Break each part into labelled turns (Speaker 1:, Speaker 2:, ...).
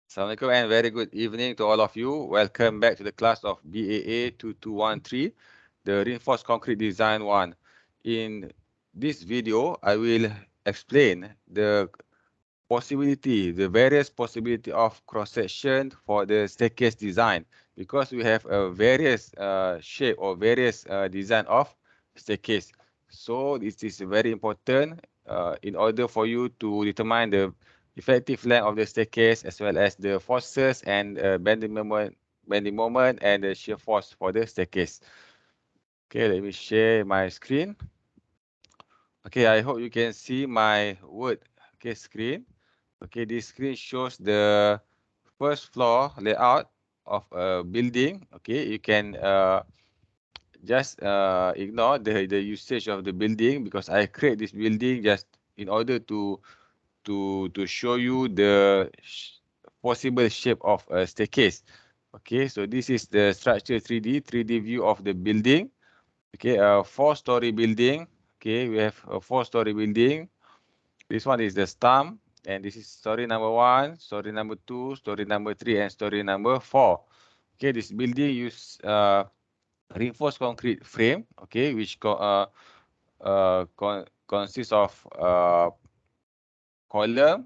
Speaker 1: Assalamualaikum and very good evening to all of you. Welcome back to the class of BAA2213, the reinforced concrete design one. In this video, I will explain the various possibility of cross-section for the staircase design, because we have a various shape or various design of staircase. So this is very important in order for you to determine the effective length of the staircase, as well as the forces and bending moment and the shear force for the staircase. Okay, let me share my screen. Okay, I hope you can see my Word screen. Okay, this screen shows the first floor layout of a building. Okay, you can just ignore the usage of the building, because I create this building just in order to show you the possible shape of a staircase. Okay, so this is the structure 3D view of the building. Okay, a 4-story building. Okay, we have a 4-story building. This one is the stump, and this is story number 1, story number 2, story number 3, and story number 4. Okay, this building use reinforced concrete frame. Okay, which consists of column.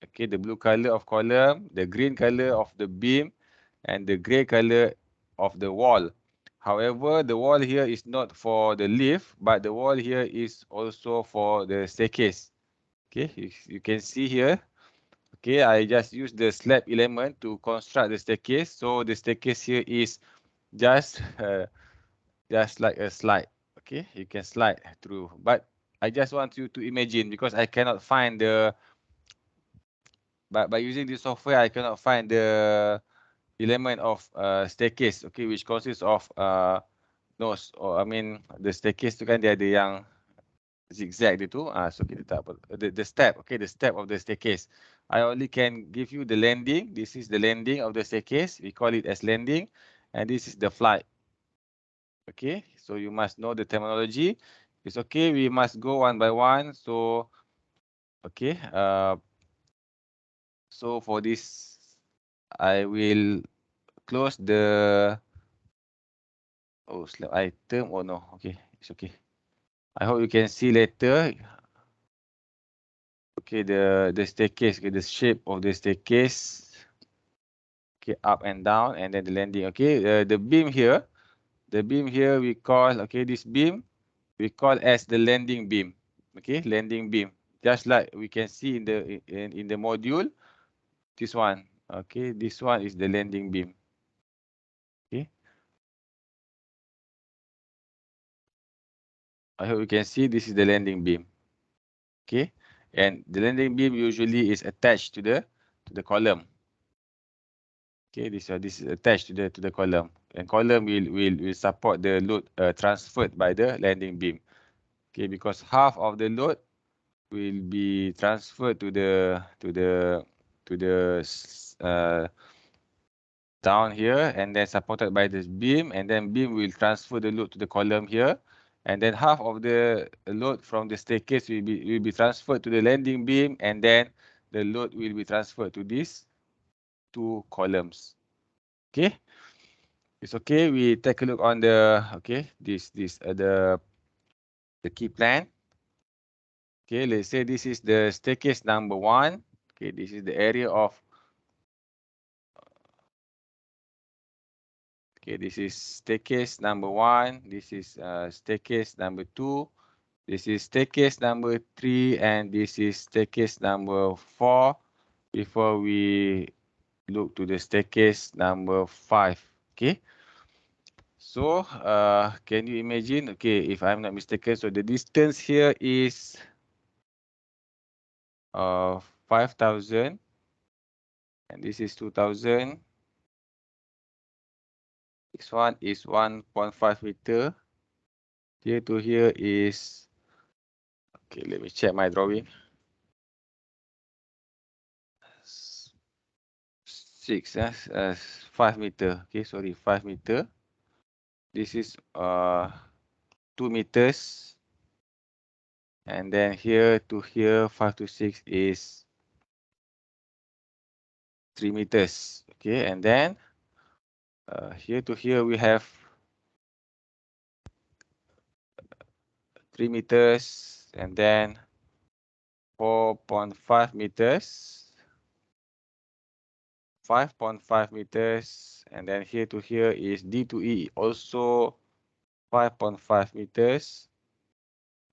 Speaker 1: Okay, the blue color of column, the green color of the beam, and the gray color of the wall. However, the wall here is not for the lift, but the wall here is also for the staircase. Okay, you can see here. Okay, I just use the slab element to construct the staircase. So the staircase here is just like a slide. Okay, you can slide through. But I just want you to imagine, because I cannot find the, but by using this software, I cannot find the element of staircase. Okay, which consists of nose, or I mean the staircase tu kan dia ada yang zigzag dia tu. So kita tak apa. The step, okay, the step of the staircase. I only can give you the landing. This is the landing of the staircase. We call it as landing, and this is the flight. Okay, so you must know the terminology. It's okay. We must go one by one. So, okay. So for this, I will close the slab item. Oh no, okay, it's okay. I hope you can see later. Okay, the staircase, okay, the shape of the staircase. Okay, up and down, and then the landing. Okay, the beam here we call, okay, this beam we call as the landing beam. Okay, landing beam, just like we can see in the module. This one, okay, this one is the landing beam. Okay, I hope you can see this is the landing beam. Okay, and the landing beam usually is attached to the column. Okay, this is attached to the column, and column will support the load transferred by the landing beam. Okay, because half of the load will be transferred to the down here, and then supported by this beam, and then beam will transfer the load to the column here, and then half of the load from the staircase will be transferred to the landing beam, and then the load will be transferred to these 2 columns. Okay, it's okay. We take a look on the the key plan. Okay, let's say this is the staircase number 1. Okay, this is the area of, okay, this is staircase number 1. This is staircase number 2. This is staircase number 3, and this is staircase number 4. Before we look to the staircase number 5. Okay. So, can you imagine? Okay, if I'm not mistaken, so the distance here is 5,000, and this is 2,000. This one is 1.5 meter. Here to here is, okay, let me check my drawing. 5 meter. Okay, sorry, 5 meter. This is 2 meters. And then here to here, 5 to 6 is 3 meters. Okay, and then here to here we have 3 meters, and then 4.5 meters, 5.5 meters, and then here to here is D to E, also 5.5 meters.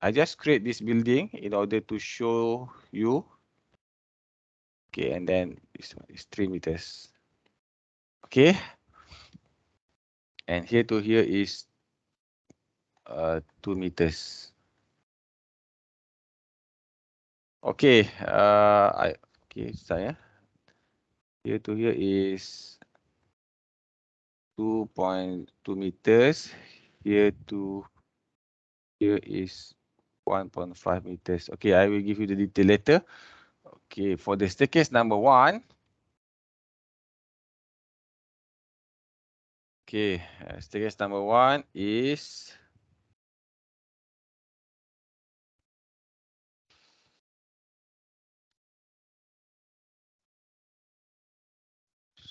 Speaker 1: I just create this building in order to show you. Okay, and then this one is 3 meters. Okay, and here to here is 2 meters. Okay, saya here to here is 2.2 meters. Here to here is 1.5 meters. Okay, I will give you the detail later. Okay, for the staircase number 1. Okay, staircase number 1 is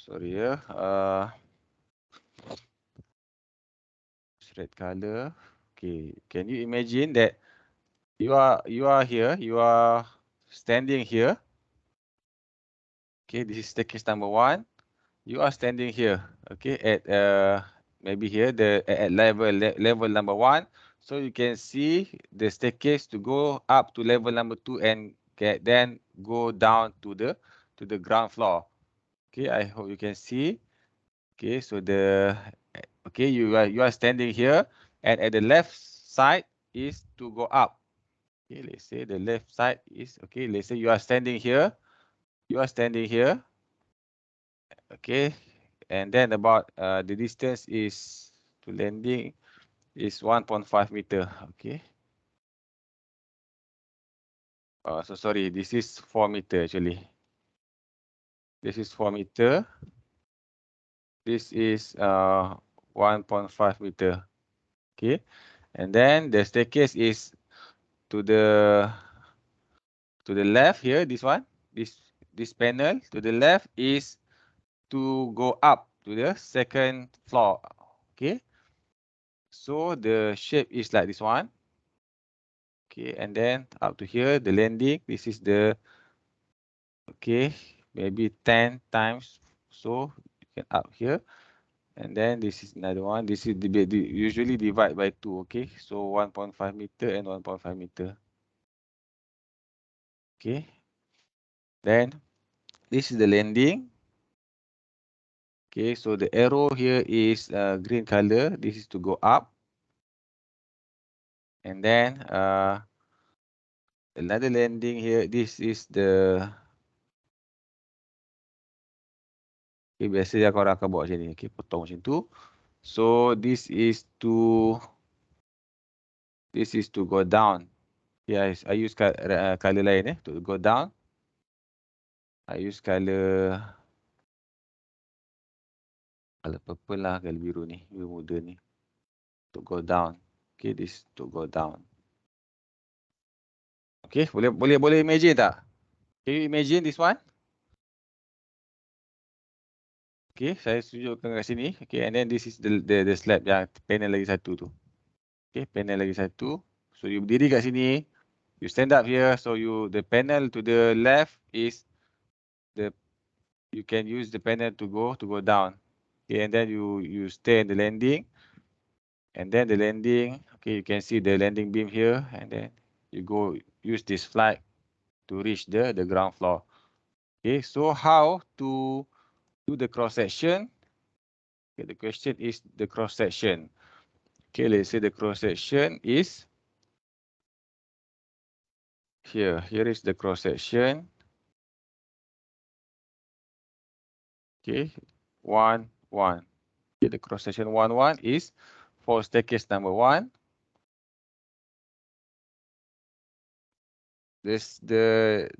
Speaker 1: sorry ya, red color. Okay, can you imagine that you are here, you are standing here. Okay, this is staircase number 1. You are standing here. Okay, at maybe here at level number 1. So you can see the staircase to go up to level number 2 and then go down to the ground floor. Okay, I hope you can see. Okay, so you are standing here, and at the left side is to go up. Okay, let's say the left side is okay. Let's say you are standing here. You are standing here. Okay, and then about the distance is to landing is 1.5 meter. Okay. So sorry, this is 4 meter actually. This is 4 meter. This is 1.5 meter. Okay, and then the staircase is to the left here. This one, this panel to the left is to go up to the second floor. Okay, so the shape is like this one. Okay, and then up to here, the landing. This is the, okay, maybe 10 times. So you can up here. And then this is another one. This is usually divide by 2. Okay, so 1.5 meter and 1.5 meter. Okay. Then this is the landing. Okay, so the arrow here is green color. This is to go up. And then another landing here. This is the, okay, biasa orang akan buat macam ni. Okay, potong macam tu. So this is to go down. Yes, I use color lain to go down. I use color purple lah, color biru ni, biru muda ni. To go down. Okay, this to go down. Okay, boleh imagine tak? Can you imagine this one? Okay, saya tunjukkan kat sini. Okay, and then this is the slab yang panel lagi satu tu. Okay, panel lagi satu. So you berdiri kat sini. You stand up here. So the panel to the left is you can use the panel to go down. Okay, and then you stay in the landing. And then the landing, okay, you can see the landing beam here, and then you go use this flag to reach the ground floor. Okay, so how to do the cross section? Okay, the question is the cross section. Okay, let's say the cross section is here. Here is the cross section. Okay, 1, 1. Okay, the cross section 1, 1 is for staircase number 1. This the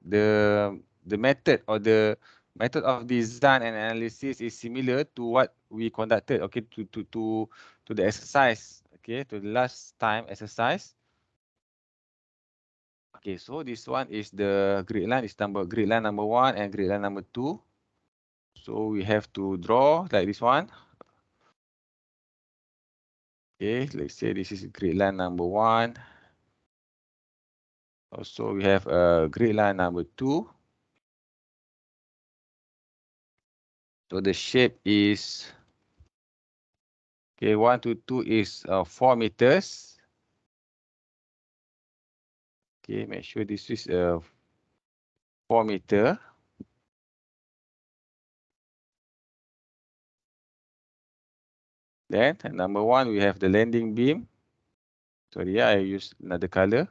Speaker 1: method or the method of design and analysis is similar to what we conducted. Okay, to the exercise. Okay, to the last time exercise. Okay, so this one is the grid line. Is grid line number 1 and grid line number 2. So we have to draw like this one. Okay, let's say this is grid line number 1. Also, we have a grid line number 2. So the shape is, okay, 1 to 2 is 4 meters. Okay, make sure this is 4 meter. Then number 1, we have the landing beam. Sorry, I use another color.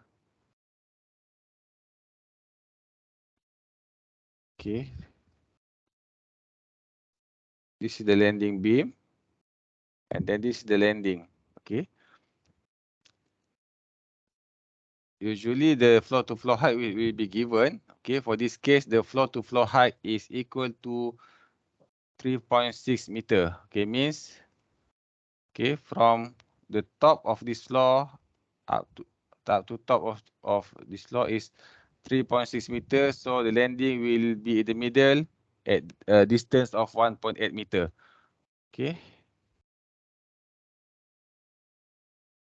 Speaker 1: Okay. This is the landing beam. And then this is the landing. Okay. Usually the floor to floor height will be given. Okay, for this case, the floor to floor height is equal to 3.6 meter. Okay, means, okay, from the top of this floor up to top of this floor is 3.6 meters. So the landing will be in the middle at a distance of 1.8 meter. Okay.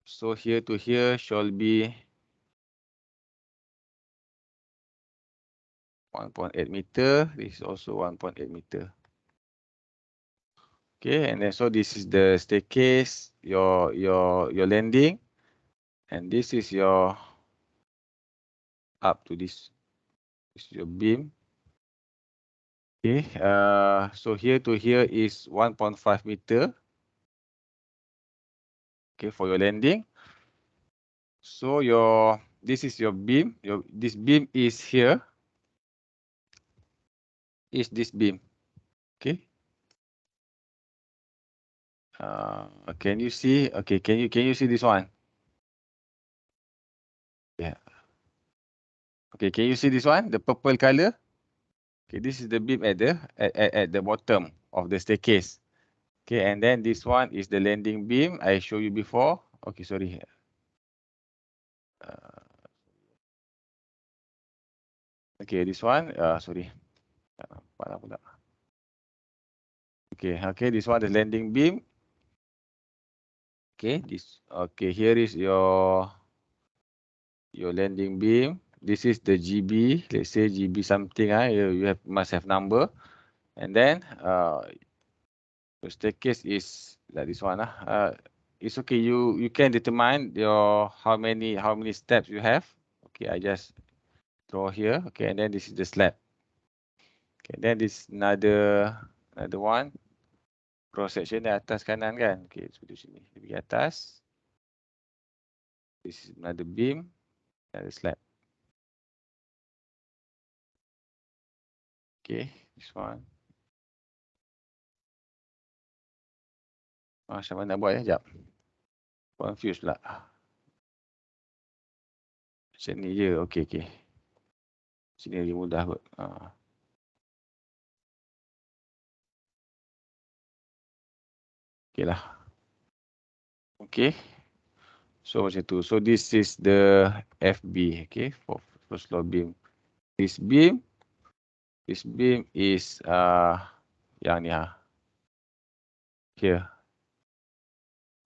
Speaker 1: So here to here shall be 1.8 meter. This is also 1.8 meter. Okay, and then so this is the staircase, your landing, and this is your up to this is your beam. Okay, so here to here is 1.5 meter. Okay, for your landing. So this is your beam. This beam is here. Is this beam? Okay. Can you see? Okay, can you see this one? Yeah. Okay, can you see this one? The purple color. Okay, this is the beam at the bottom of the staircase. Okay, and then this one is the landing beam I showed you before. Okay, sorry. Okay, this one. Sorry. Okay, this one the landing beam. Okay, here is your landing beam. This is the GB. Let's say GB something. You must have number, and then the staircase is like this one. It's okay. You can determine your how many steps you have. Okay, I just draw here. Okay, and then this is the slab. Okay, then this another one. Cross section di atas kanan kan. Okay, seperti sini. Di atas. This is another beam. Another slab. Okay, this one. Macam mana nak buat ya? Sekejap. Confused pula. Macam ni je. Okay. Sini lagi mudah kot. Okay lah. Okay. So macam tu. So this is the FB. Okay. For first floor beam. This beam is yang ni ha. Here.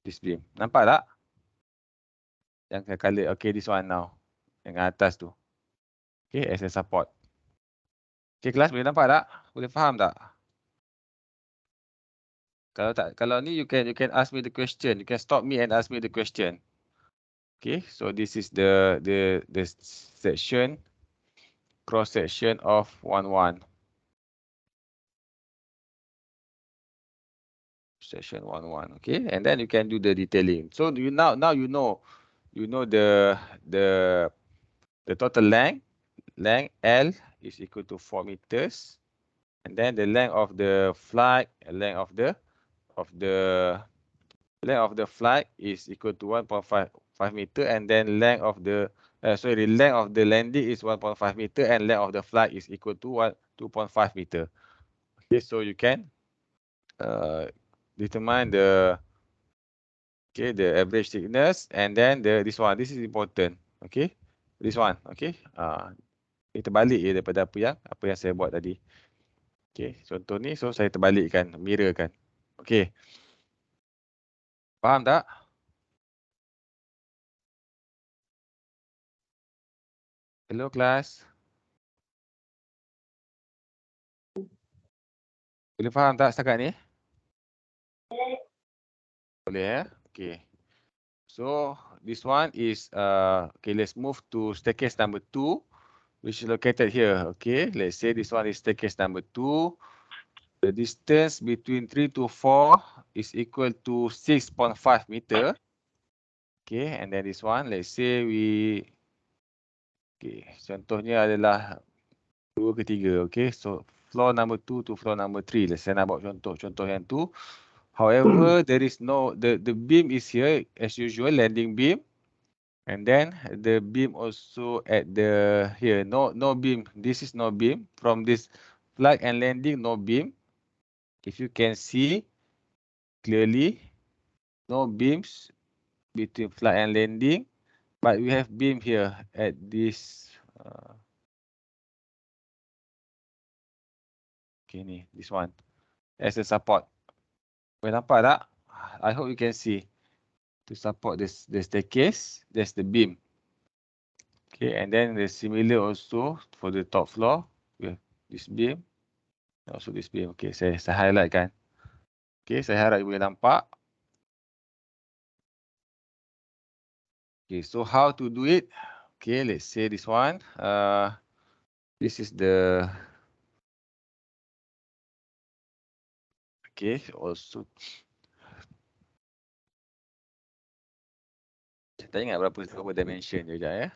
Speaker 1: This beam. Nampak tak? Yang color. Okay, this one now. Yang atas tu. Okay, as a support. Okay, kelas boleh nampak tak? Boleh faham tak? Kalau tak, kalau ni you can ask me the question. You can stop me and ask me the question. Okay, so this is the section, cross section of 1-1. Section 1-1. Okay, and then you can do the detailing. So you now you know the total length L is equal to 4 meters, and then the length of the flight, length of the flight is equal to 1.5 meter, and then length of the length of the landing is 1.5 meter, and length of the flight is equal to 2.5 meter. Okay, so you can determine the average thickness, and then this is important. Okay, this one. Okay, kita balik je daripada apa yang saya buat tadi. Okay, contoh ni, so saya terbalikkan, mirrorkan. Okay. Faham tak? Hello, kelas. Boleh faham tak setakat ni? Boleh ya? Okay. So, this one is, okay, let's move to staircase number 2, which is located here. Okay, let's say this one is staircase number 2. The distance between 3 to 4 is equal to 6.5 meter. Okay, and then this one, let's say okay, contohnya adalah 2 ke 3. Okay, so floor number 2 to floor number 3. Let's say nak buat contoh yang tu. However, there is no, the beam is here as usual, landing beam. And then the beam also at the here, no beam. This is no beam. From this flight and landing, no beam. If you can see clearly, no beams between flight and landing, but we have beam here at this. Okay, ni, this one as a support. Boleh nampak tak? I hope you can see. To support this the staircase, there's the beam. Okay, and then the similar also for the top floor. We have this beam. Also this beam. Okay, saya highlight kan. Okay, saya harap you boleh nampak. Okay, so how to do it? Okay, let's say this one. This is the. Okay, also. Saya tak ingat berapa dimension je sekejap ya.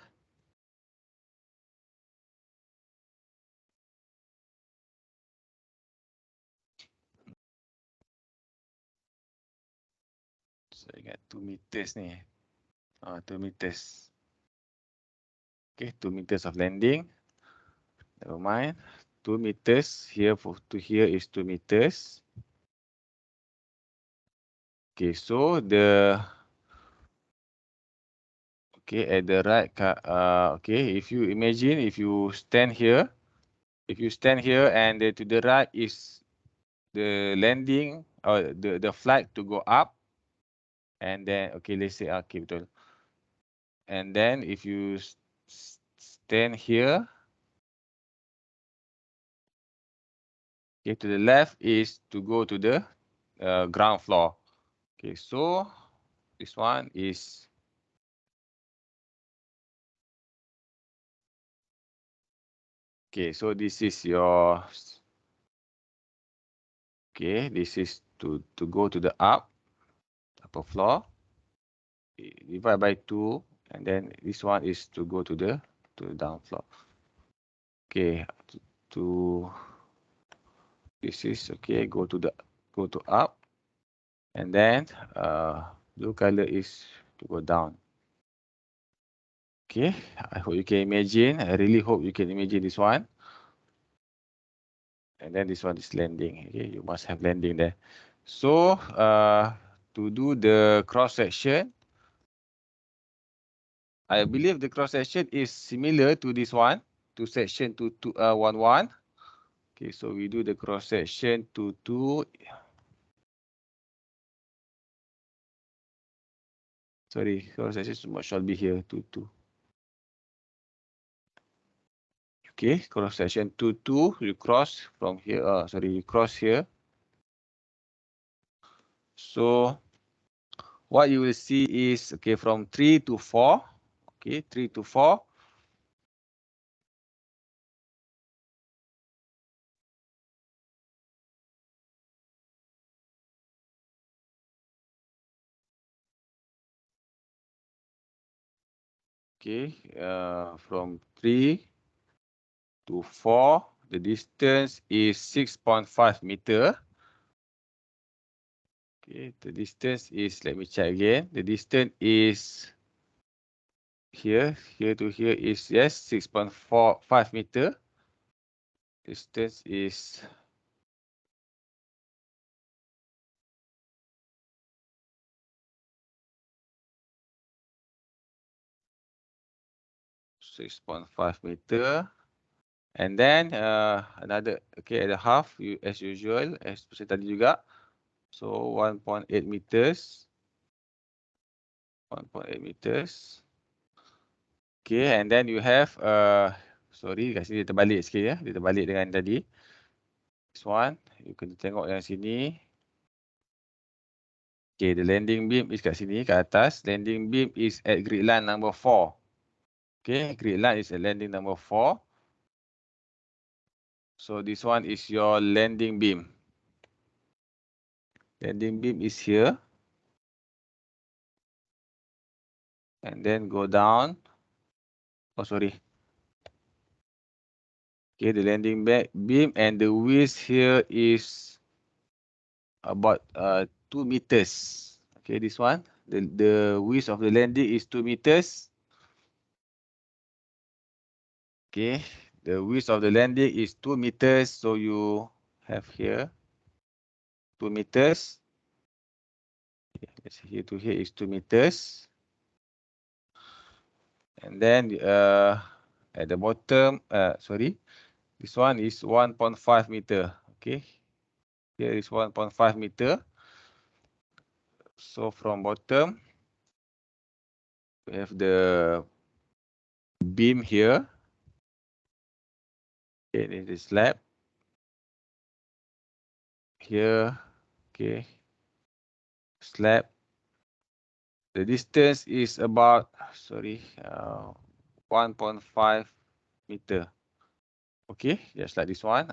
Speaker 1: Saya ingat 2 meters ni. 2 meters. Okay, 2 meters of landing. Never mind. 2 meters here to here is 2 meters. Okay, so okay, at the right, okay, if you imagine, if you stand here and to the right is the landing or the flight to go up, and then, okay, let's say, okay, betul. And then if you stand here, okay, to the left is to go to the ground floor. Okay, so this one is, okay, so this is your, okay, this is to go to the upper floor. Divide by 2, and then this one is to go to the down floor. Okay, to this is, okay, go to up, and then blue color is to go down. Okay, I hope you can imagine. I really hope you can imagine this one. And then this one is landing. Okay, you must have landing there. So to do the cross section, I believe the cross section is similar to this one, to section 2211. Okay, so we do the cross section to 2. Sorry, cross section shall be here to 2. Okay, cross section to 2. You cross from here. You cross here. So what you will see is, okay, from 3 to 4. Okay, 3 to 4. Okay, from 3 to 4, the distance is 6.5 meter. Okay, the distance is, let me check again. The distance is here to here is, yes, 6.45 meter. Distance is 6.5 meter. And then another, okay, at the half, as usual, as seperti tadi juga. So 1.8 meters. 1.8 meters. Okay, and then you have, sorry, kat sini dia terbalik sikit ya. Dia terbalik dengan tadi. This one, you kena tengok yang sini. Okay, the landing beam is kat sini, kat atas. Landing beam is at grid line number 4. Okay, grid line is at landing number 4. So this one is your landing beam. Landing beam is here. And then go down. Oh, sorry. Okay, the landing beam and the width here is about 2 meters. Okay, this one. The width of the landing is 2 meters. Okay, the width of the landing is 2 meters. So you have here 2 meters. Okay, let's see, here to here is 2 meters. And then at the bottom, sorry, this one is 1.5 meter. Okay, here is 1.5 meter. So from bottom, we have the beam here. Okay, this is the slab. Here, okay, slab. The distance is about, sorry, 1.5 meter. Okay, just like this one.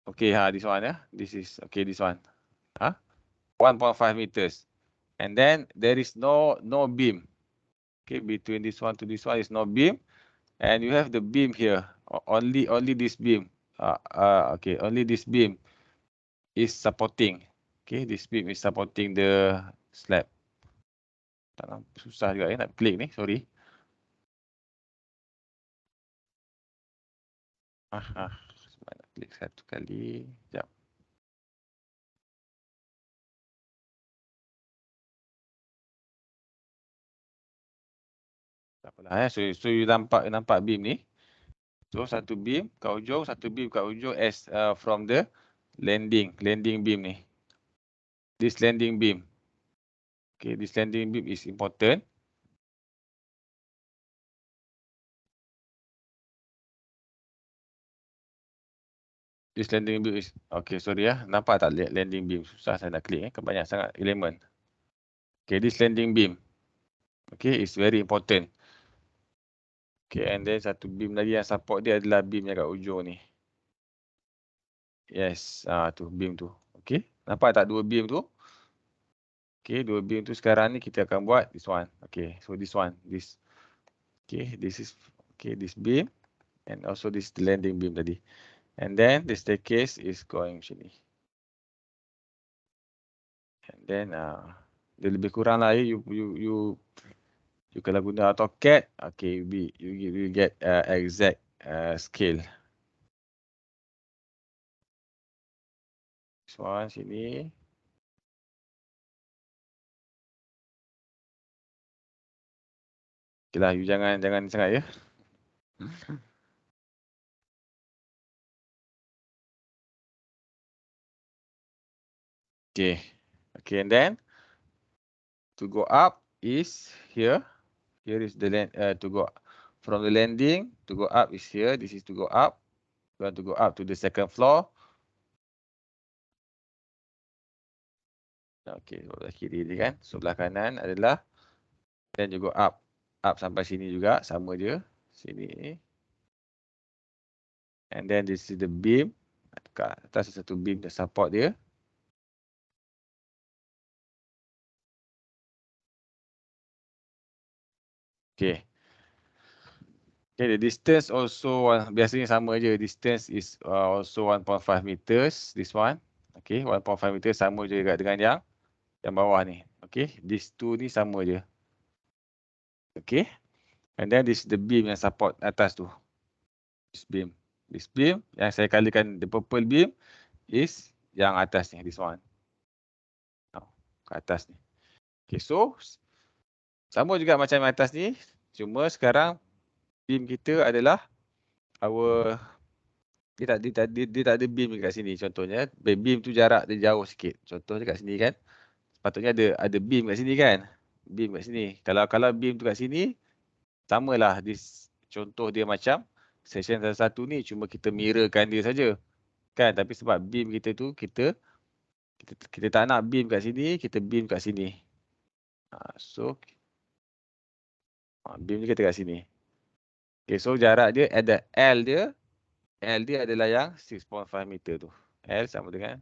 Speaker 1: Okay, this one, yeah. This is, okay, this one. 1.5 meters. And then there is no beam. Okay, between this one to this one is no beam. And you have the beam here. Only this beam. Okay, only this beam is supporting. Okay, this beam is supporting the slab. Susah juga ya nak klik ni, sorry. Sebab nak klik satu kali. Sekejap. Tak apalah so you nampak beam ni. So satu beam kat ujung, satu beam kat ujung as from the landing beam ni. This landing beam. Okay, this landing beam is important. This landing beam is, okay, sorry ya. Nampak tak landing beam? Susah saya nak klik kebanyakan sangat elemen. Okay, this landing beam. Okay, it's very important. Okay, and then satu beam lagi yang support dia adalah beam yang kat ujung ni. Yes, tu beam tu. Okay, nampak tak dua beam tu? Okay, dua beam tu sekarang ni kita akan buat this one. Okay, so this one, this. Okay, this is, okay, this beam. And also this the landing beam tadi. And then the staircase is going macam ni. And then dia lebih kurang lah you kalau guna AutoCAD, okay, you get exact scale. This one sini. Okay lah, you jangan sangat ya. Okay. Okay, and then to go up is here. Here is the land to go from the landing to go up is here. This is to go up. You want to go up to the second floor. Okay, sebelah kiri ni kan. Sebelah kanan adalah then you go up sampai sini juga sama je. Sini. And then this is the beam. Kat atas satu beam yang support dia. Okay. Okay, the distance also biasanya sama je. Distance is also 1.5 meters. This one. Okay, 1.5 meters sama je dengan yang bawah ni. Okay, these two ni sama je. Okay. And then this is the beam yang support atas tu. This beam. This beam yang saya kalikan the purple beam is yang atas ni. This one. Ke atas ni. Okay, so sama juga macam atas ni. Cuma sekarang beam kita adalah dia tak ada beam dekat sini contohnya. Beam tu jarak dia jauh sikit. Contohnya kat sini kan. Sepatutnya ada beam kat sini kan. Beam kat sini. Kalau beam tu kat sini, samalah contoh dia macam section satu ni cuma kita mirrorkan dia saja. Kan, tapi sebab beam kita tu kita tak nak beam kat sini, kita beam kat sini. So beam kita kat sini. Okay, so jarak dia ada L dia adalah yang 6.5 meter tu. L sama dengan,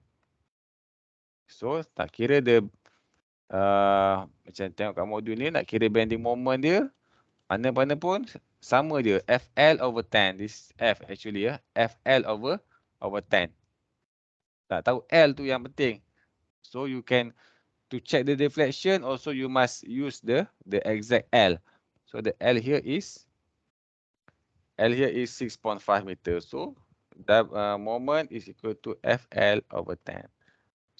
Speaker 1: so tak kira dia macam tengok kat modul ni, nak kira bending moment dia, mana-mana pun sama je. FL over 10. This F actually FL over 10. Tak tahu L tu yang penting. So you can, to check the deflection, also you must use the exact L. So the L here is 6.5 meter. So the moment is equal to FL over 10.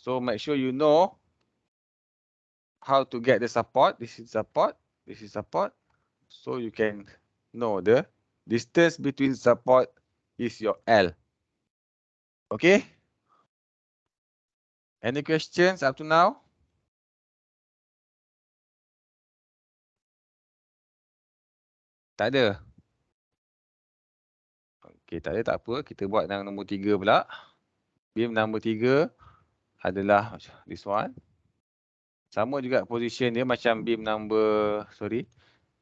Speaker 1: So make sure you know how to get the support. This is support. This is support. So you can know the distance between support is your L. Okay? Any questions up to now? Tak ada? Okay, tak ada, tak apa. Kita buat yang nombor 3 pula. Beam nombor 3 adalah this one. Sama juga position dia macam beam number,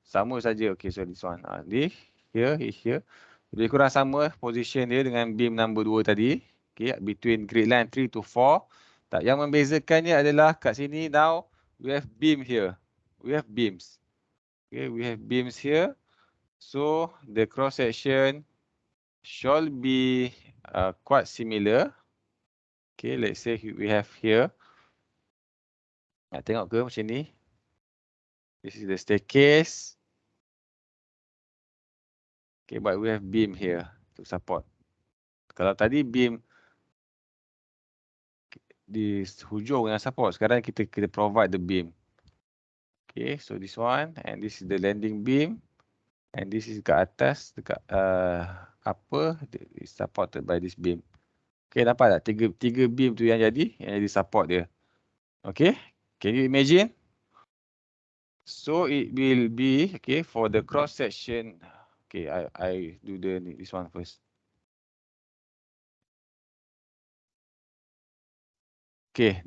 Speaker 1: sama saja. Okay, so this one. This here is here. Lebih kurang sama position dia dengan beam number 2 tadi. Okay, between grid line 3 to 4. Tak, yang membezakannya adalah kat sini now we have beam here. We have beams. Okay, we have beams here. So the cross section shall be quite similar. Okay, let's say we have here. Nak tengok ke macam ni? This is the staircase. Okay, but we have beam here to support. Kalau tadi beam di hujung yang support, sekarang kita provide the beam. Okay, so this one, and this is the landing beam, and this is kat atas, dekat upper, is supported by this beam. Okay, nampak tak? Tiga beam tu yang jadi support dia. Okay, can you imagine? So it will be, okay, for the cross section. Okay, I do this one first. Okay,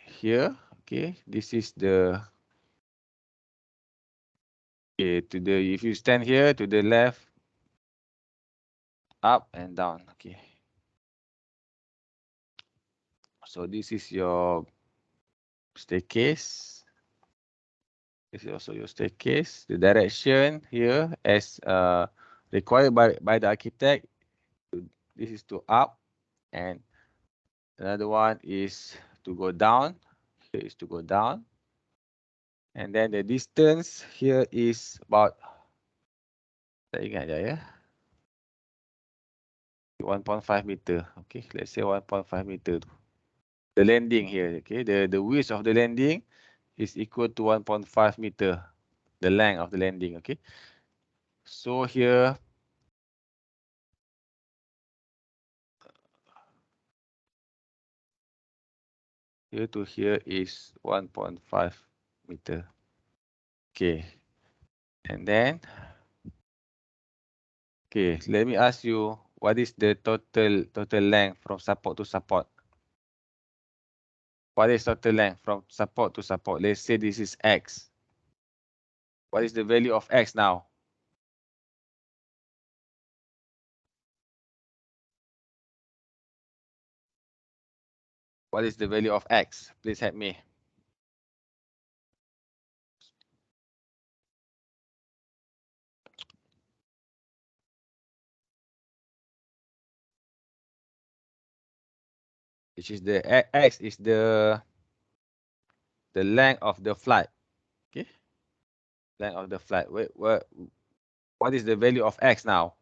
Speaker 1: here, okay, this is the, okay, if you stand here to the left, up and down, okay. So this is your staircase. This is also your staircase. The direction here as required by the architect, this is to up, and another one is to go down. Here is to go down. And then the distance here is about, tak ingat je ya, 1.5 meter. Okay, let's say 1.5 meter. The landing here, okay, the width of the landing is equal to 1.5 meter. The length of the landing, okay. So here, here to here is 1.5 meter. Okay, and then, okay, let me ask you, what is the total length from support to support? What is total length from support to support? Let's say this is X. What is the value of X now? What is the value of X? Please help me. Which is the X is the length of the flight. Okay, length of the flight. What is the value of X now?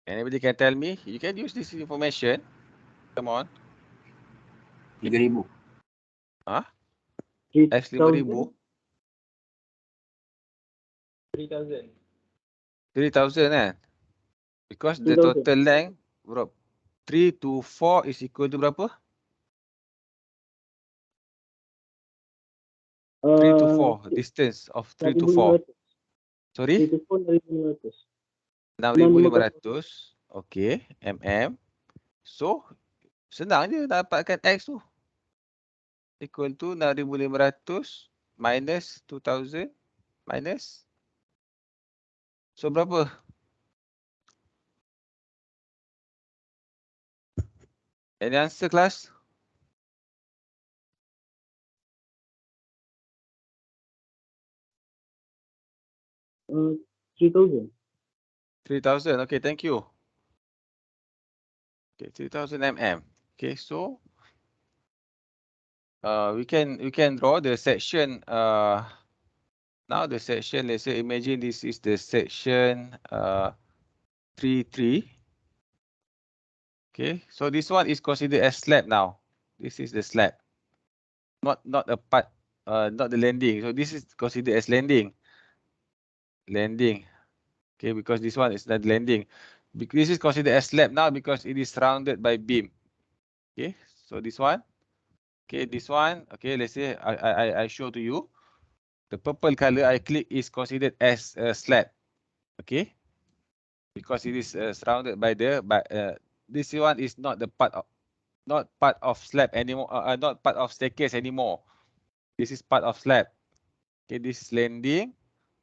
Speaker 1: Anybody can tell me? You can use this information. Come on.
Speaker 2: 3,000.
Speaker 1: Ah,
Speaker 2: 3,000.
Speaker 1: X 5,000.
Speaker 3: 3,000.
Speaker 1: 3,000 kan? Because the
Speaker 2: 3,000.
Speaker 1: total length, bro, 3 to 4 is equal to berapa? 3 to 4, distance of 3 to 4.
Speaker 2: 6,500.
Speaker 1: Sorry?
Speaker 2: 3 to 4, 6,500.
Speaker 1: 6,500. Okay, mm. So, senang je dapatkan X tu. Equal to 6,500 minus 2,000 minus. So, berapa? Any answer, class?
Speaker 2: Uh, 3,000.
Speaker 1: 3,000. Okay, thank you. Okay, 3,000 mm. Okay, so we can draw the section. Now the section. Let's say imagine this is the section 3.3. Okay, so this one is considered as slab now. This is the slab, not a part, not the landing. So this is considered as landing. Landing. Okay, because this one is not landing. This is considered as slab now because it is surrounded by beam. Okay, so this one. Okay, this one. Okay, let's say I show to you. The purple color I click is considered as a slab. Okay, because it is surrounded by the this one is not the part of slab anymore. Not part of staircase anymore. This is part of slab. Okay, this is landing.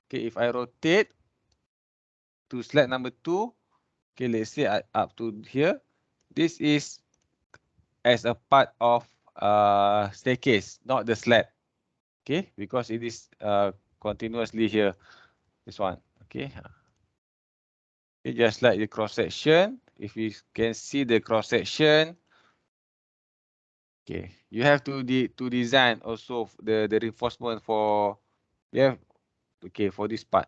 Speaker 1: Okay, if I rotate to slab number 2, okay, let's say up to here, this is as a part of staircase, not the slab. Okay, because it is continuously here. This one. Okay. Okay, just like the cross section. If you can see the cross section, okay, you have to design also the reinforcement for okay, for this part.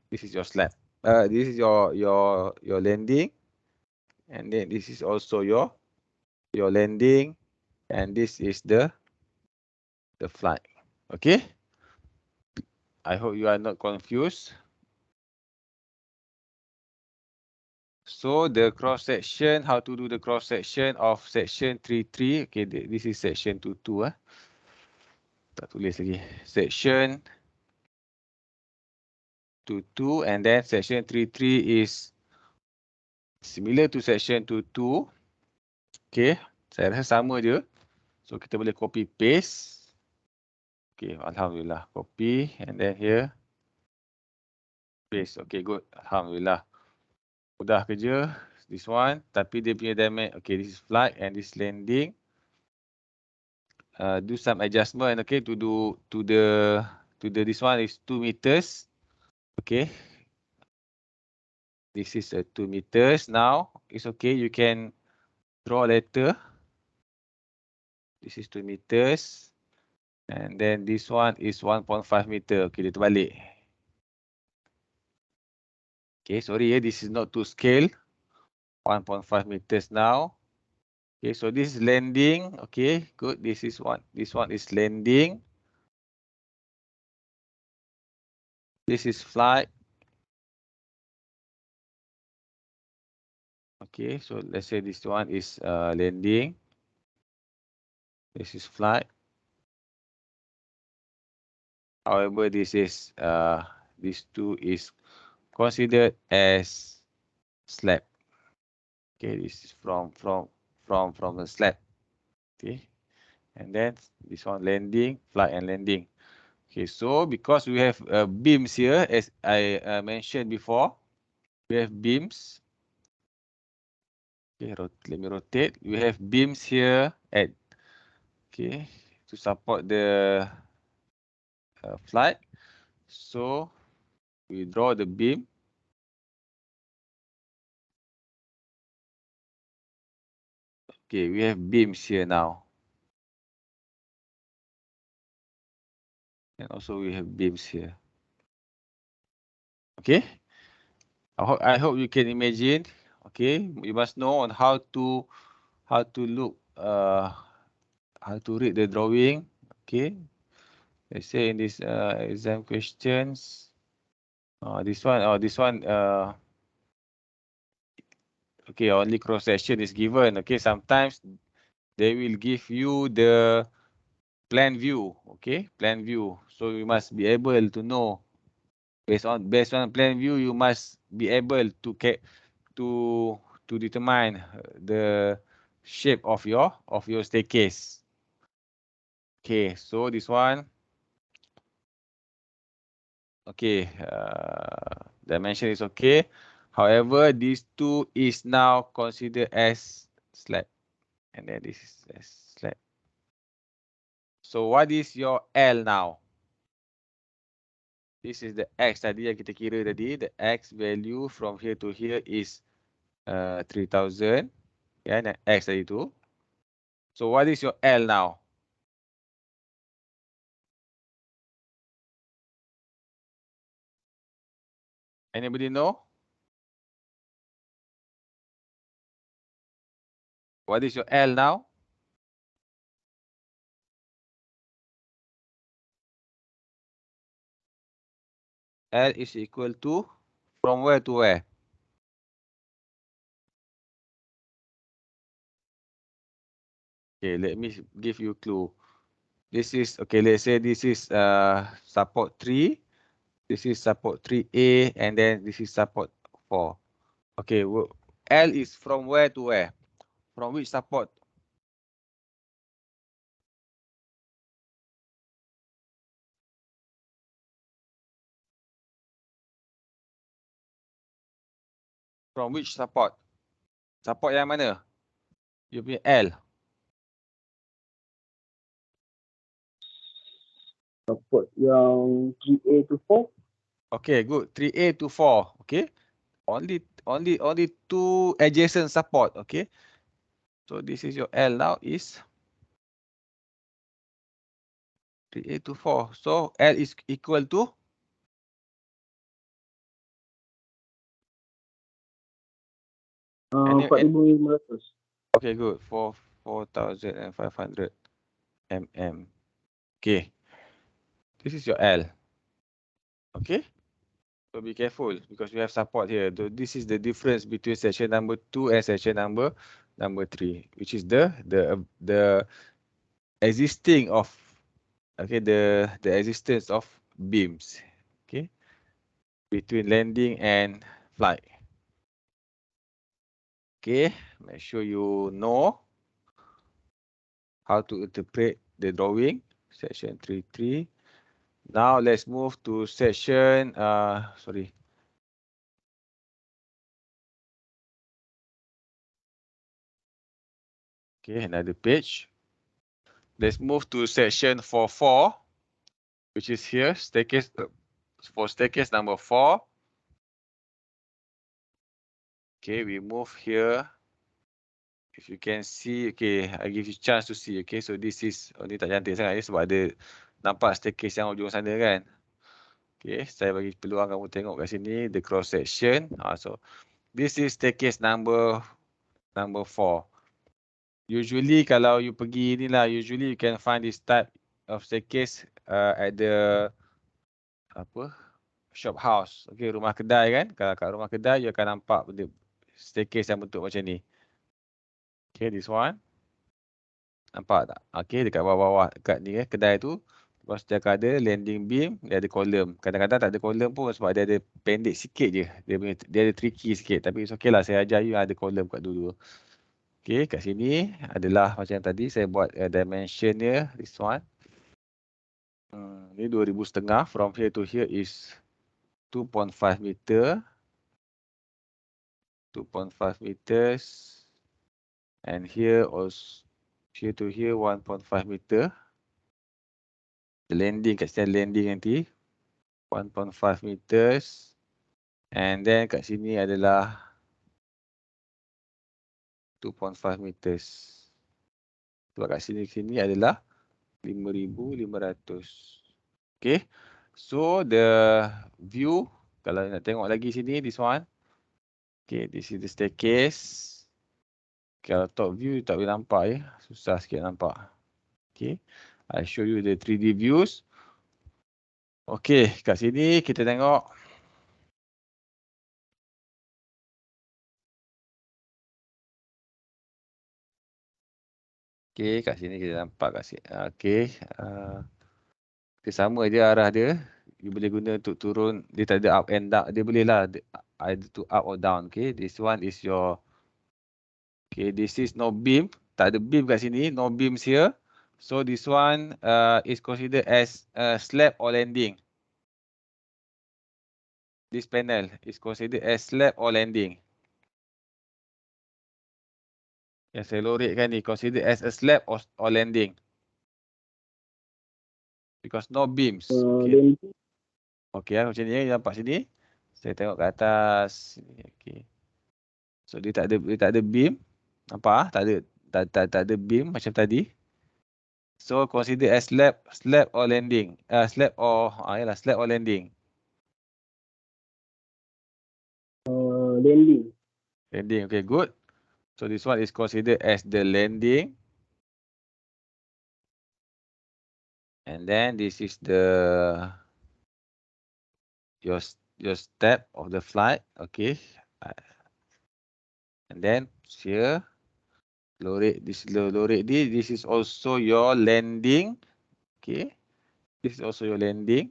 Speaker 1: This is your slab. This is your landing, and then this is also your landing, and this is the flight. Okay. I hope you are not confused. So the cross section, how to do the cross section of section 3.3. Okay, this is section 2.2. Tak tulis lagi. Section 2.2 and then section 3.3 is similar to section 2.2. Okay, saya rasa sama je. So kita boleh copy paste. Okay, alhamdulillah, copy and then here paste. Okay, good. Alhamdulillah. Mudah kerja this one, tapi dia punya dimension. Okay, this is flight and this landing. Do some adjustment. Okay, to the this one is 2 meters. Okay, this is 2 meters. Now it's okay. You can draw a letter. This is 2 meters. And then this one is 1.5 meter. Okay, dia terbalik. Okay, sorry, this is not to scale. 1.5 meters now. Okay, so this is landing. Okay, good. This is one. This one is landing. This is flight. Okay, so let's say this one is landing. This is flight. However, this is these two is considered as slab. Okay, this is from the slab. Okay, and then this one landing, flight and landing. Okay, so because we have beams here, as I mentioned before, we have beams. Okay, let me rotate. We have beams here at to support the flight. So we draw the beam. Okay, we have beams here now. And also we have beams here. Okay. I hope you can imagine. Okay, you must know on how to look how to read the drawing. Okay. Let's say in this exam questions, this one, okay, only cross section is given. Okay, sometimes they will give you the plan view. Okay, plan view. So you must be able to know based on plan view. You must be able to determine the shape of your staircase. Okay, so this one. Okay, dimension is okay. However, these two is now considered as slab, and then this is as slab. So what is your L now? This is the X tadi yang kita kira tadi. The X value from here to here is 3000. Ya, dan X tadi tu. So what is your L now? Anybody know? What is your L now? L is equal to from where to where? Okay, let me give you a clue. This is, okay, let's say this is support 3. This is support 3A, and then this is support 4. Okay, L is from where to where? From which support? From which support? Support yang mana? You punya L.
Speaker 2: Support yang 3A to 4.
Speaker 1: Okay, good. 3A to 4. Okay. Only two adjacent support. Okay. So this is your L now is 3A to 4. So L is equal to?
Speaker 2: Uh, 4,500.
Speaker 1: Okay, good. 4,500 mm. Okay. This is your L. Okay. So be careful because we have support here. So this is the difference between section number 2 and section number 3, which is the existing of, okay, the existence of beams, okay, between landing and flight. Okay, make sure you know how to interpret the drawing, section 3.3. Now let's move to section, okay, another page. Let's move to section 4.4, which is here, staircase, for staircase number 4. Okay, we move here. If you can see, okay, I give you chance to see. Okay, so this is, ni tak cantik sangat ya, sebab ada nampak staircase yang ujung sana kan. Okay, saya bagi peluang kamu tengok kat sini, the cross section. So this is staircase number 4. Usually kalau you pergi ni lah, usually you can find this type of staircase at the shop house. Okay, rumah kedai kan. Kalau kat rumah kedai, you akan nampak staircase yang bentuk macam ni. Okay, this one. Nampak tak? Okay, dekat bawah-bawah, dekat ni kedai tu. Lepas dia akan ada landing beam, dia ada column. Kadang-kadang tak ada column pun sebab dia ada pendek sikit je. Dia ada tricky sikit. Tapi it's okay lah, saya ajar you ada column kat dulu. Okay, kat sini adalah macam tadi saya buat dimension dia, this one. Ni 2,500. From here to here is 2.5 meter. 2.5 meters. And here also, here to here 1.5 meter. The landing, kat sini landing nanti 1.5 meters. And then kat sini adalah 2.5 meters. Sebab kat sini adalah 5,500. Okay. So the view, kalau nak tengok lagi sini, this one. Okay, this is the staircase. Kalau top view tak boleh nampak ya. Susah sikit nampak. Okay. I show you the 3D views. Okay, kat sini kita tengok. Okay, kat sini kita nampak kat sini. Okay, sama je arah dia. You boleh guna untuk turun. Dia tak ada up and down. Dia boleh lah either to up or down. Okay, this one is your. Okay, this is no beam. Tak ada beam kat sini. No beams here. So this one is considered as slab or landing. This panel is considered as slab or landing. Yang saya loretkan ni considered as a slab or landing. Because no beams. Okay. Okay, macam ni nampak sini. Saya tengok ke atas. Okay. So dia tak ada beam. Nampak? Tak ada beam macam tadi. So consider as slab or landing. Slab or landing.
Speaker 2: Landing.
Speaker 1: Landing. Okay, good. So this one is considered as the landing. And then this is your step of the flight. Okay. And then here, this is also your landing. Okay. This is also your landing.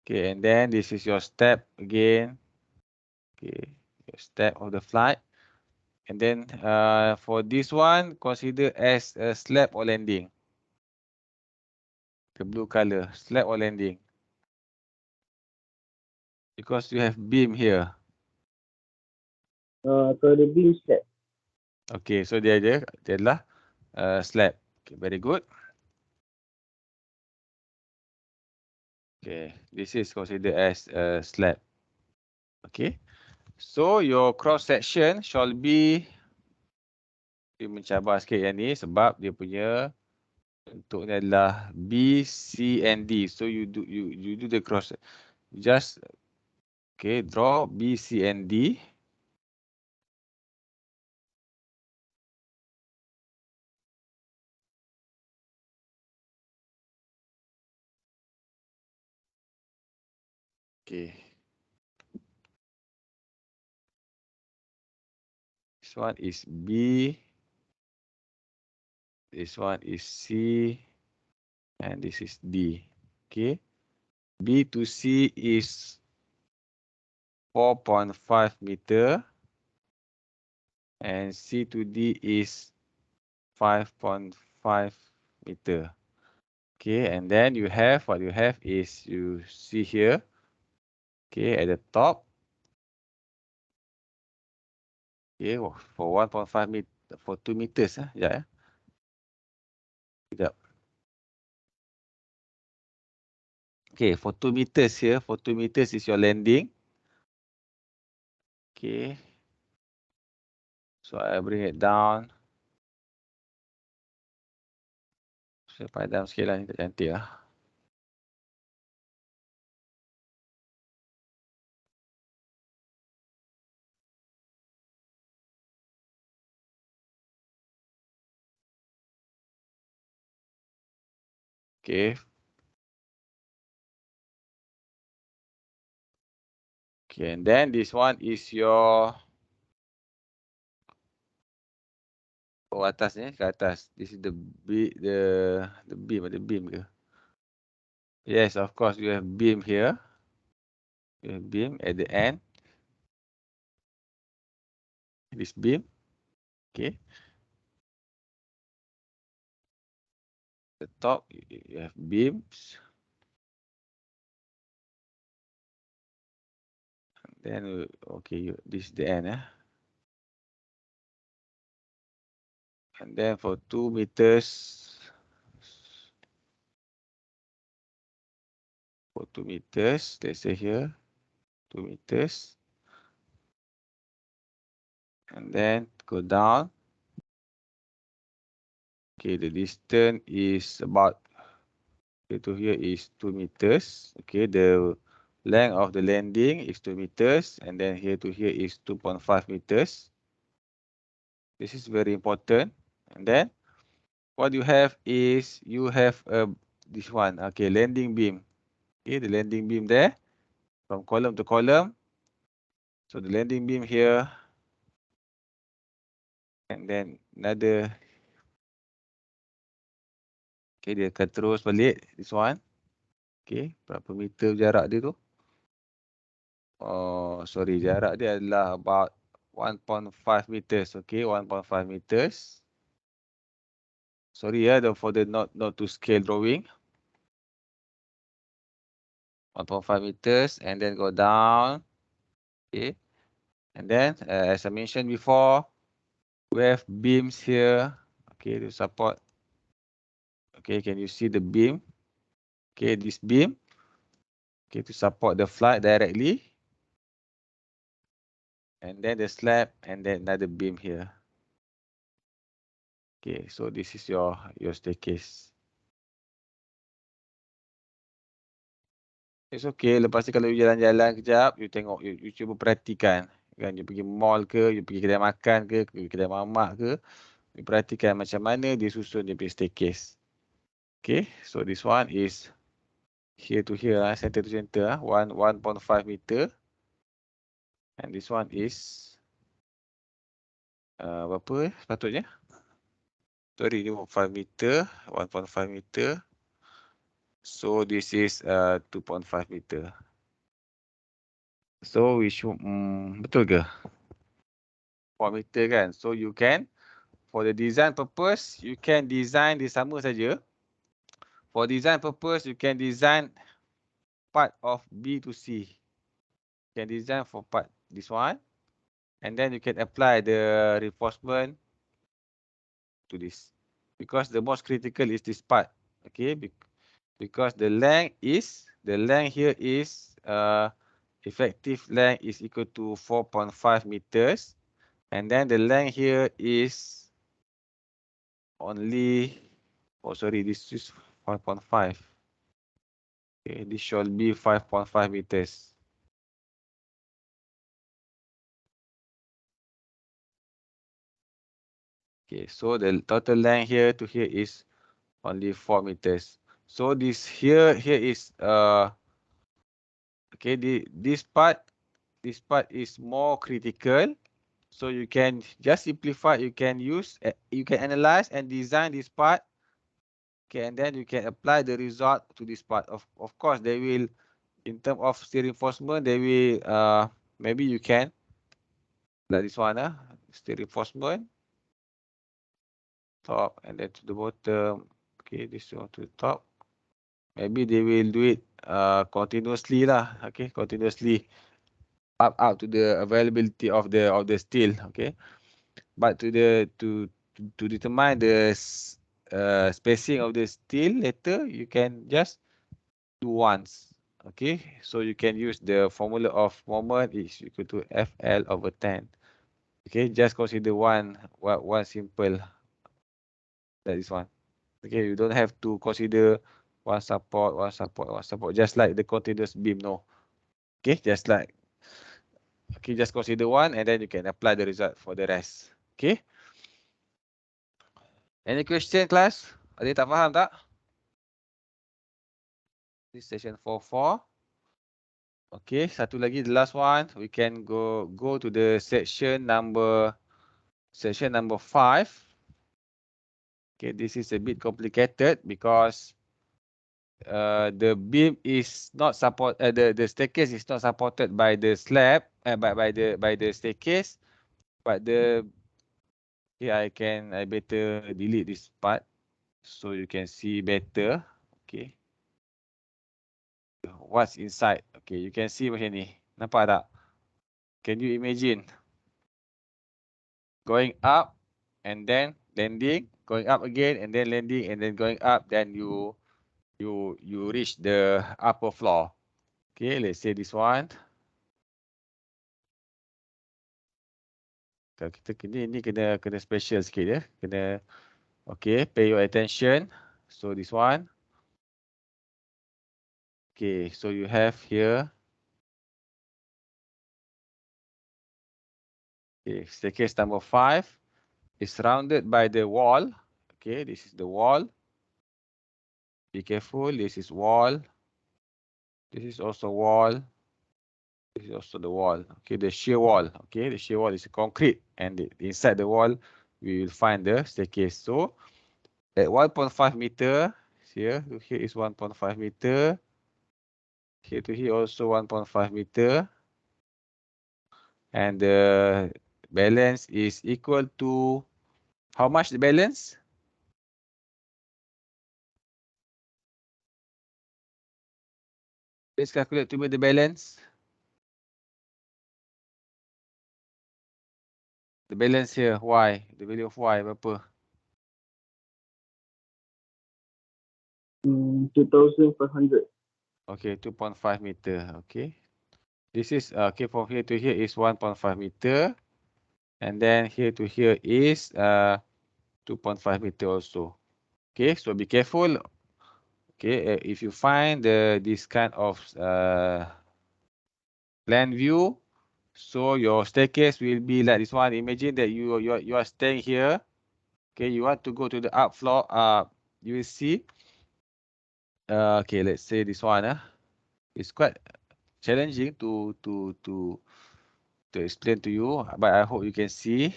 Speaker 1: Okay, and then this is your step again. Okay, your step of the flight. And then for this one, consider as a slab or landing. The blue color, slab or landing. Because you have beam here.
Speaker 2: So the beam slab.
Speaker 1: Okay, so dia adalah slab. Okay, very good. Okay, this is considered as a slab. Okay, so your cross section shall be. Dia mencabar sikit yang ni sebab dia punya bentuknya adalah B, C and D. So you do the cross. Just okay, draw B, C and D. Okay. This one is B. This one is C. And this is D. Okay. B to C is 4.5 meter. And C to D is 5.5 meter. Okay, and then you have, what you have is, you see here, okay, at the top, okay, for 1.5 meter, for 2 meters, sekejap sekejap. Okay, for 2 meters here, for 2 meters is your landing. Okay, so I bring it down. Saya padam sikit lah, ni tak cantik lah. Okay. Okay, and then this one is your atas ni, ke atas. This is the beam, ada beam ke? Yes, of course you have beam here. You have beam at the end. This beam. Okay. The top you have beams. Then okay, this is the end. And then for 2 meters, for 2 meters, let's say here, 2 meters. And then go down. Okay, the distance is about, okay, to here is 2 meters. Okay, the length of the landing is 2 meters. And then here to here is 2.5 meters. This is very important. And then what you have is you have this one, okay, landing beam. Okay, the landing beam there from column to column. So the landing beam here, and then another. Okay, dia akan terus balik this one. Okay, berapa meter jarak dia tu? Oh, sorry, jarak dia adalah about 1.5 meters. Okay, 1.5 meters. Sorry for the not to scale drawing. 1.5 meters and then go down. Okay, and then as I mentioned before, we have beams here. Okay, to support. Okay, can you see the beam? Okay, this beam. Okay, to support the flight directly. And then the slab and then another beam here. Okay, so this is your staircase. It's okay. Lepas tu kalau you jalan-jalan kejap, you tengok, you cuba perhatikan. Kan, you pergi mall ke, you pergi kedai makan ke, kedai mamak ke, you perhatikan macam mana dia susun dia punya staircase. Okay, so this one is here to here, center to center, 1.5 meter. And this one is berapa sepatutnya? Sorry, 5 meter, 1.5 meter. So this is 2.5 meter. So we should betul ke? 4 meter kan? So you can, for the design purpose, you can design dia sama saja. For design purpose, you can design part of B to C. You can design for part this one. And then you can apply the reinforcement to this. Because the most critical is this part. Okay, because the length here is effective length is equal to 4.5 meters, and then the length here is only, oh sorry, this is 5.5. Okay, this should be 5.5 meters. Okay, so the total length here to here is only 4 meters. So this here is okay, this part is more critical. So you can just simplify, you can analyze and design this part. Okay, and then you can apply the result to this part. Of course, they will, in terms of steel reinforcement, they will maybe you can like this one, steel reinforcement, top and then to the bottom. Okay, this one to the top. Maybe they will do it continuously lah. Okay, continuously up to the availability of the steel. Okay, but to determine the spacing of the steel later, you can just do once. Okay, so you can use the formula of moment is equal to FL/10. Okay, just consider one simple, that is one. Okay, you don't have to consider one support, just like the continuous beam, no. Okay, just like, okay, just consider one and then you can apply the result for the rest. Okay. Any question, class? Ada yang tak faham tak? This session 4.4. Okay, satu lagi, the last one. We can go to the section number 5. Okay, this is a bit complicated because the beam is not the staircase is not supported by the slab, by the staircase, but okay, I better delete this part so you can see better. Okay, what's inside? Okay, you can see macam ni. Nampak tak? Can you imagine going up and then landing, going up again and then landing and then going up, then you reach the upper floor. Okay, let's say this one. Kalau kita ini kena special sikit ya. Kena, okay, pay your attention. So this one. Okay, so you have here. Okay, staircase number 5 is surrounded by the wall. Okay, this is the wall. Be careful, this is wall. This is also wall. This is also the wall. Okay, the shear wall. Okay, the shear wall is concrete, and inside the wall, we will find the staircase. So at 1.5 meter, here to here is 1.5 meter. Here to here also 1.5 meter. And the balance is equal to how much the balance? Let's calculate to me the balance. The balance here, y. The value of y berapa?
Speaker 2: 2,500.
Speaker 1: Okay, 2.5 meter. Okay. This is, okay, from here to here is 1.5 meter. And then here to here is 2.5 meter also. Okay, so be careful. Okay, if you find this kind of plan view, so your staircase will be like this one. Imagine that you are staying here. Okay, you want to go to the up floor. You will see. Okay, let's say this one. It's quite challenging to explain to you, but I hope you can see.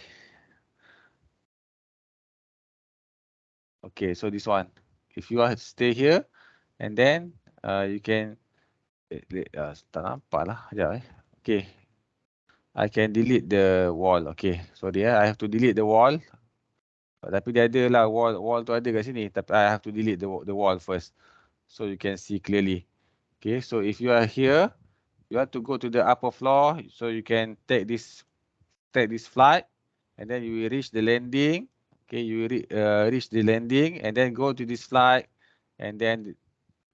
Speaker 1: Okay, so this one. If you are stay here, and then you can tak nampak lah. Sekejap Okay. I can delete the wall. Okay, sorry I have to delete the wall. Tapi dia ada lah wall tu ada kat sini. Tapi I have to delete the wall first, so you can see clearly. Okay, so if you are here, you want to go to the upper floor, so you can take this flight, and then you will reach the landing. Okay, you will reach the landing, and then go to this flight, and then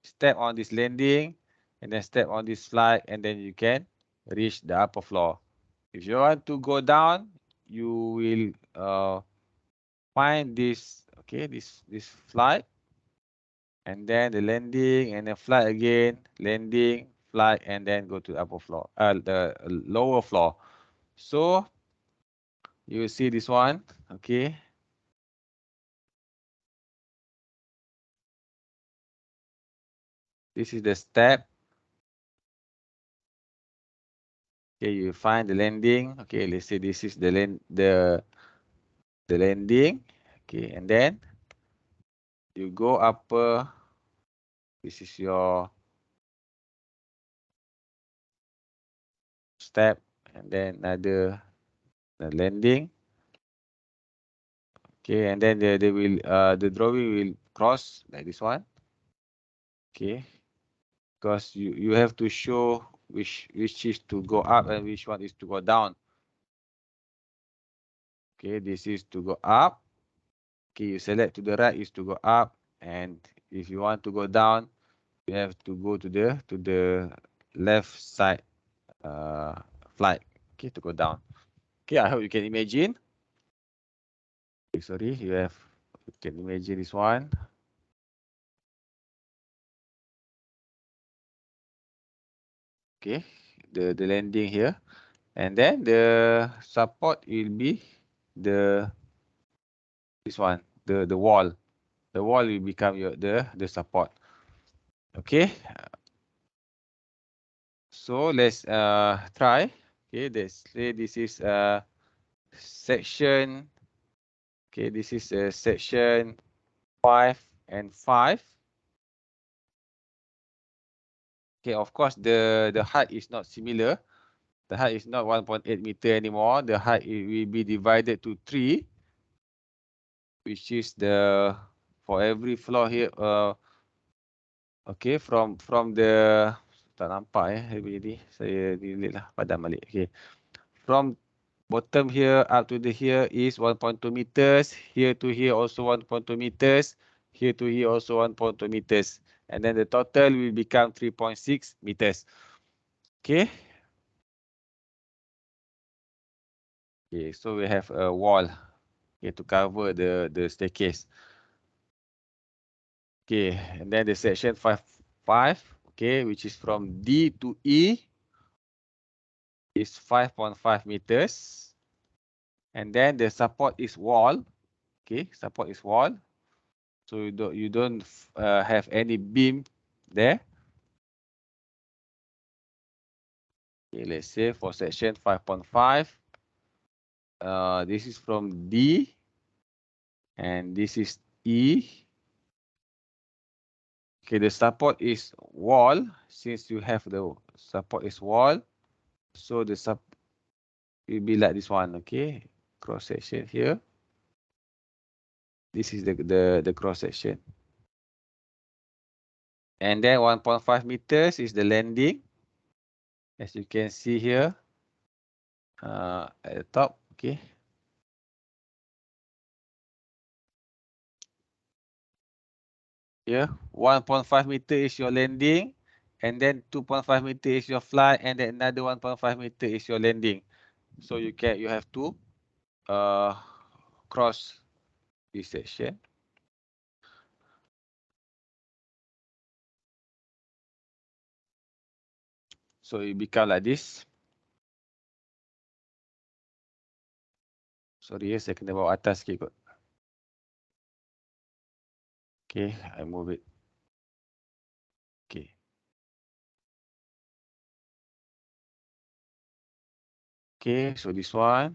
Speaker 1: step on this landing, and then step on this flight, and then you can reach the upper floor. If you want to go down, you will find this, okay, this flight, and then the landing, and then flight again, landing, flight, and then go to the upper floor, the lower floor. So you will see this one. Okay, this is the step. Okay, you find the landing. Okay, let's say this is the landing. Okay, and then you go upper. This is your step, and then another landing. Okay, and then they will the drawing will cross like this one. Okay, because you have to show which is to go up and which one is to go down. Okay, this is to go up. Okay, you select to the right is to go up, and if you want to go down, you have to go to the left side flight. Okay, to go down. Okay, I hope you can imagine. Okay, sorry, you can imagine this one. Okay, the landing here, and then the support will be this one, the wall. The wall will become the support. Okay, so let's try. Okay, let's say this is section. Okay, this is section 5 and 5. Okay, of course the height is not similar. The height is not 1.8 meter anymore. The height will be divided to 3, which is for every floor here. Okay, from the tak nampak jadi saya delete lah, padam balik. Okay, from bottom here up to here is 1.2 meters. Here to here also 1.2 meters. Here to here also 1.2 meters. And then the total will become 3.6 meters. Okay. Okay, so we have a wall, okay, to cover the staircase. Okay, and then the section 5, okay, which is from D to E is 5.5 meters. And then the support is wall. Okay, support is wall. So you don't have any beam there. Okay, let's say for section 5.5, this is from D, and this is E. Okay, the support is wall. Since you have the support is wall, so the will be like this one. Okay, cross section here. This is the cross section. And then 1.5 meters is the landing, as you can see here at the top. Okay. Here, 1.5 meter is your landing, and then 2.5 meter is your flight, and then another 1.5 meter is your landing. So you have to cross this section. So it become like this. Sorry ya, saya kena bawa atas sikit kot. Okay, I move it. Okay. Okay, so this one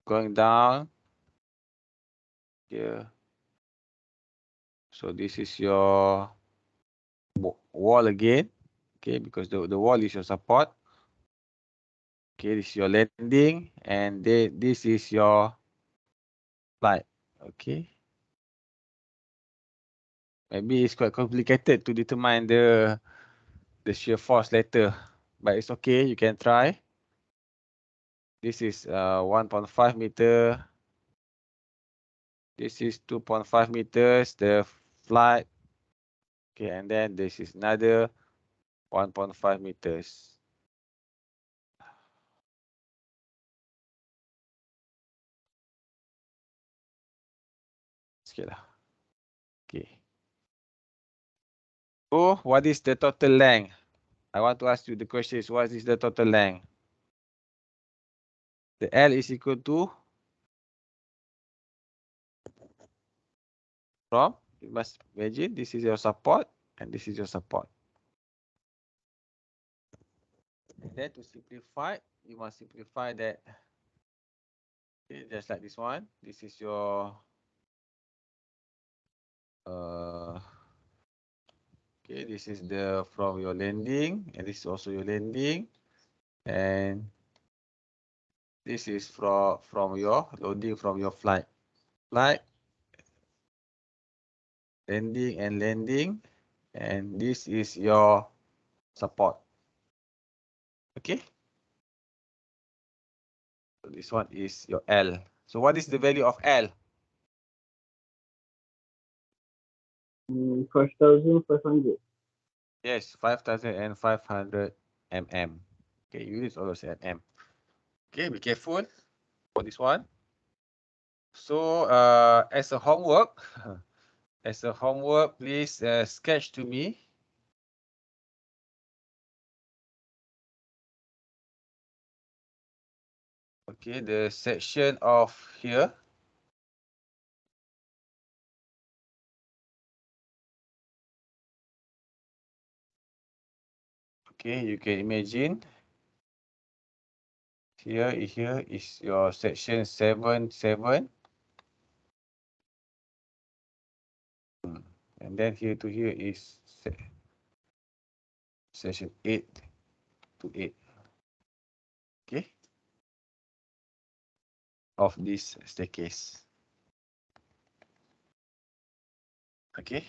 Speaker 1: going down here. So this is your wall again. Okay, because the wall is your support. Okay, this is your landing, and this is your flight. Okay. Maybe it's quite complicated to determine the shear force later, but it's okay. You can try. This is 1.5 meter. This is 2.5 meters. The flight. Okay, and then this is another 1.5 meters. Sikit lah. Okay. So, what is the total length? I want to ask you the question is, what is the total length? The L is equal to from, you must imagine this is your support and this is your support. And then to simplify, you must simplify that. Okay, just like this one. This is your okay, this is the from your landing, and this is also your landing, and this is from your loading from your flight, landing and landing, and this is your support. Okay. So this one is your L. So what is the value of L?
Speaker 2: 5,500.
Speaker 1: Yes, 5,500 mm. Okay, units always mm. Okay, be careful for this one. So as a homework, please sketch to me. Okay, the section of here. Okay, you can imagine. Here is your section 7. And then here to here is section 8 to 8. Okay. Of this staircase. Okay.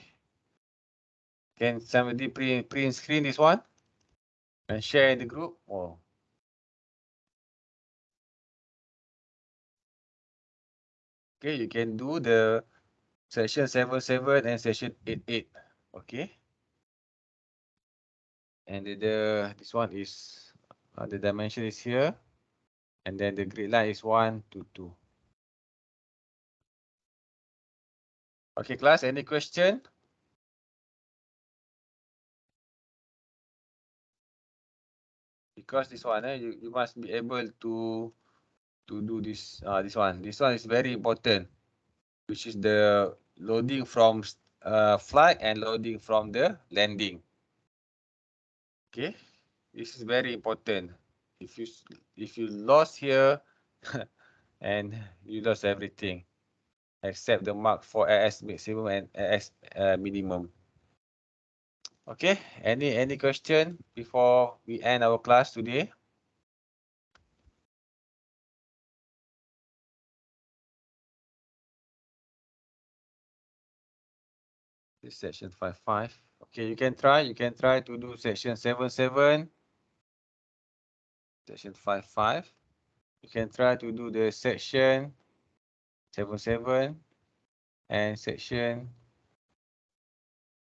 Speaker 1: Can somebody print screen this one and share in the group? Or okay, you can do the section 7 and section 8. Okay. And this one is the dimension is here, and then the grid line is 1 to 2. Okay, class, any question? Because this one, you must be able to do this one. This one is very important, which is the loading from flight and loading from the landing. Okay, this is very important. If you lost here and you lost everything except the mark for AS maximum and AS minimum. Okay, any question before we end our class today? This is section 5.5. Okay, you can try to do section 7.7. Section 5.5. You can try to do the section 7.7 and section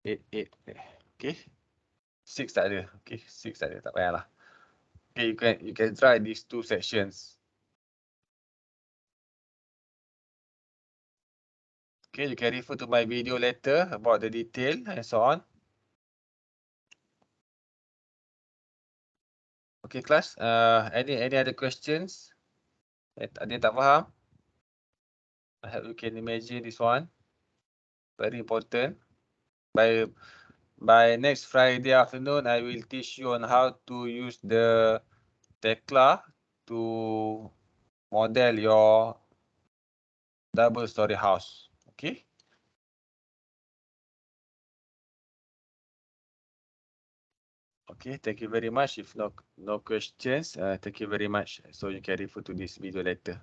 Speaker 1: 8.8. Okay. 6 tak ada. Okay, 6 tak ada, tak payahlah. Okay, you can try these two sections. Okay, you can refer to my video later about the detail and so on. Okay, class. Any other questions? Ada yang tak faham? I hope you can imagine this one. Very important. By next Friday afternoon, I will teach you on how to use the Tekla to model your double story house. Okay. Okay, thank you very much. If no questions, thank you very much. So you can refer to this video later.